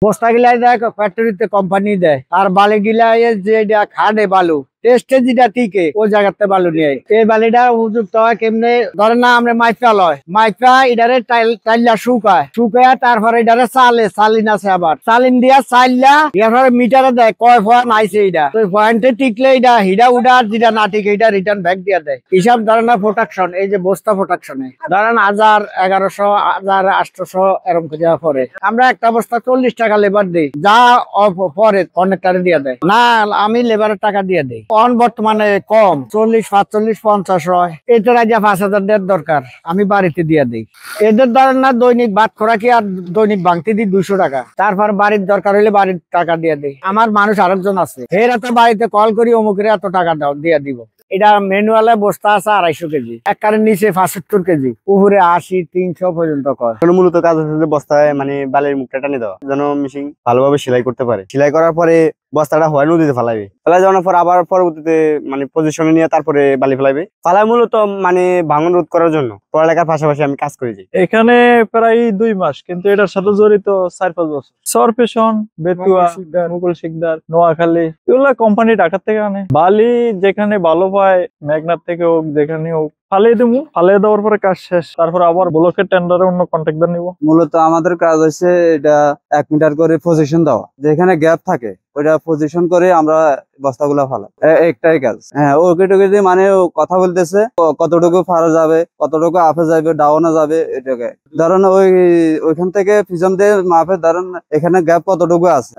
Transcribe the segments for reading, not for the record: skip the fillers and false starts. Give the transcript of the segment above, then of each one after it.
বস্তা গিলাই দেয় ফ্যাক্টরিতে কোম্পানি দেয়, আর বালি গিলাই যেটা খাটে বালু টেস্টে যেটা টিকে ওই জায়গাতে বালু নিয়ে এই বালিটা উপযুক্ত হয় কেমনে ধরেন না আমরা মাইপা লয় মাইপা এটারে টাইল্লা শুকায় তারপরে এটারে চালিন আছে আবার চালিন দিয়া চাইল্লা এরপরে মিটারে দেয় কয় পয়েন্ট আইছে এটা তো পয়েন্টে টিকলে এটা হিডা উডা যেটা না টিকে এটা রিটার্ন ব্যাক দিয়া দেয়। হিসাব ধরেন না প্রোটেকশন এই যে বস্তা প্রোটেকশনে ধরেন 1000 1100 1800 এরকম দেওয়া পরে আমরা একটা বস্তা 40 টাকা লেবার দিই যা পরে কন্ডাক্টরে দিয়ে দেয় না আমি লেবারের টাকা দিয়ে দিই। বর্তমানে কম 40 45 50 হয় এটার আগে 5000 দেওয়ার দরকার আমি বাড়িতে দিয়ে দিই। এদের ধরেন না দৈনিক ভাত খোরাকি আর দৈনিক ভাঙতে দিই 200 টাকা তারপর বাড়ির দরকার হলে বাড়ির টাকা দিয়ে দিই। আমার মানুষ আরেকজন আছে এরা তো বাড়িতে কল করি অমুকের এত টাকা দাও দিয়ে দিব। এটা ম্যানুয়ালে বস্তা আছে 250 কেজি এক কারের নিচে 75 কেজি উপরে 80 300 পর্যন্ত কয়। মূলত কাজ হচ্ছে বস্তায় মানে বালির মুখটা টানি দেওয়া যেন মেশিন ভালোভাবে সেলাই করতে পারে। সেলাই করার পরে বস্তাটা হয় নদীতে ফেলাইবে, ফেলাই যাওয়ার পর আবার পরবর্তীতে মানে পজিশনে নিয়ে তারপরে বালি ফেলাইবে। ফালাই মূলত মানে ভাঙন রোধ করার জন্য পড়ালেখার পাশাপাশি আমি কাজ করেছি এখানে প্রায় 2 মাস, কিন্তু এটার সাথে জড়িত 4-5 বছর। সরপেশন, বেতুয়া, মুকুল শিকদার, নোয়াখালী এগুলা কোম্পানি ঢাকা থেকে আনে। বালি যেখানে ভালো পায় মেঘনার থেকে হোক যেখানে হোক ফালিয়ে দেবো, ফালিয়ে দেওয়ার পরে কাজ শেষ, তারপর আবার ব্লকের টেন্ডারে অন্য কন্ট্রাক্টর নিব। মূলত আমাদের কাজ হচ্ছে এটা 1 মিটার করে পজিশন দেওয়া, যেখানে গ্যাপ থাকে ওইটা পজিশন করে আমরা বস্তাগুলা ফালাই, একটাই কাজ। হ্যাঁ ওকে টোকে দিয়ে মানে কথা বলতেছে কতটুকু ফারা যাবে কতটুকু আপে যাবে ডাউনে যাবে এটাকে ধরেন ওইখান থেকে ফিজম দিয়ে মাপে ধরেন এখানে গ্যাপ কতটুকু আছে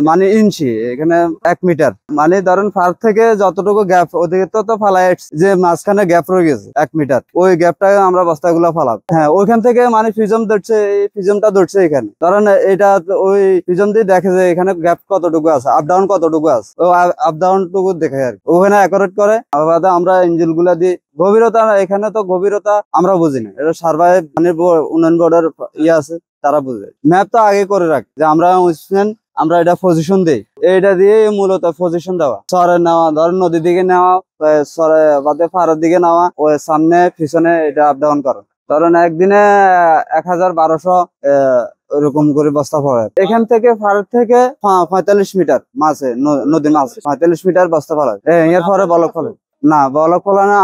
মানে ইঞ্চি এখানে 1 মিটার মানে ধরেন ফার থেকে যতটুকু গ্যাপ ওদিকে তো ফালাই যে মাঝখানে গ্যাপ রয়ে গেছে 1 মিটার ওই গ্যাপটা আমরা বস্তাগুলা ফালাব। হ্যাঁ ওইখান থেকে মানে ফিজম ধরছে এই ফিজমটা ধরছে এখানে ধরেন এটা ওই ফিজম দিয়ে দেখে যে এখানে গ্যাপ কতটুকু আছে আপ ডাউন কতটুকু আছে ও আপ ডাউন টুকু দেখে আর ওখানে অ্যাকুরেট করে আলাদা আমরা ইঞ্জিন গুলা দিই। গভীরতা এখানে তো গভীরতা আমরা বুঝি না, এটা সার্ভে মানে উন্নয়ন বোর্ডের ইয়ে আছে তারা বুঝে। ম্যাপ তো আগে করে রাখি যে আমরা এটা পজিশন দিই, এটা দিয়ে মূলত পজিশন দেওয়া সরে নেওয়া ধরেন নদীর দিকে নেওয়া সরে বাদে পাহাড়ের দিকে নেওয়া ওই সামনে পিছনে এটা আপ ডাউন করা ধরেন একদিনে 1200 ওরকম করে বস্তা পড়ে। এখান থেকে ফার থেকে 45 মিটার মাছে নদী মাছ 45 মিটার বস্তা ফেলা এর পরে বলক ফলে না বলক ফলানো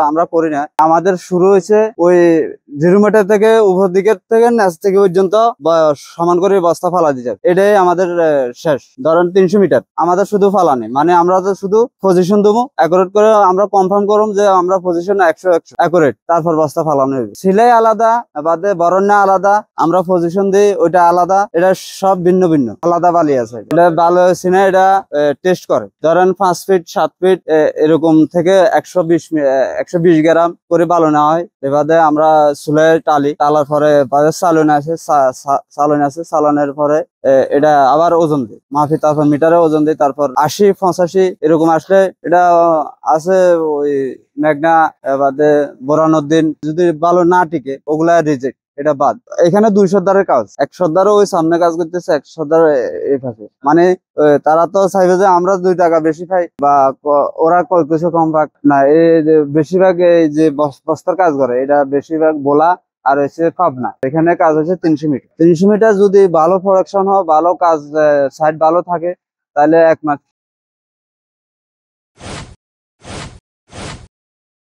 আমরা করি না। আমাদের শুরু হয়েছে ওই 0 মিটার থেকে উপর দিকের থেকে নিচ থেকে পর্যন্ত সমান করে বস্তা ফালা দিয়ে যাবে, এটাই আমাদের শেষ। ধরেন 300 মিটার আমাদের শুধু ফালানি মানে আমরা তো শুধু পজিশন দেবো অ্যাকুরেট করে আমরা কনফার্ম করব যে আমরা পজিশন 100 অ্যাকুরেট তারপর বস্তা ফালানো হবে। সিলাই আলাদা বাদে বরণ্য আলাদা আমরা পজিশন দিই ওইটা আলাদা, এটা সব ভিন্ন ভিন্ন আলাদা বালি আছে। এটা ভালো হয়েছে না এটা টেস্ট করে ধরেন 5 ফিট 7 ফিট এরকম থেকে 120 গ্রাম করে বালু নেওয়া হয়। এবারে আমরা চুলের টালার পরে চালনের পরে এটা আবার ওজন দিই মাফি তারপর মিটারে ওজন দিই তারপর 80 85 এরকম আসলে এটা আছে ওই মেঘনা বাদে বোরানুদ্দিন যদি বালু না টিকে ওগুলা রিজেক্ট এটা বাদ। এখানে 200 দ্বারের কাজ 100 দ্বারও ওই সামনে কাজ করতেছে 100 দ্বার এই পাশে মানে তারা তো চাইবে যে আমরা 2 টাকা বেশি পাই বা ওরা কিছু কম পাক না। এই বেশিরভাগ এই যে বস্তার কাজ করে এটা বেশিরভাগ বোলা আর হচ্ছে পাবনা। এখানে কাজ হচ্ছে 300 মিটার যদি ভালো প্রোডাকশন হয় ভালো কাজ সাইড ভালো থাকে তাহলে 1 মাস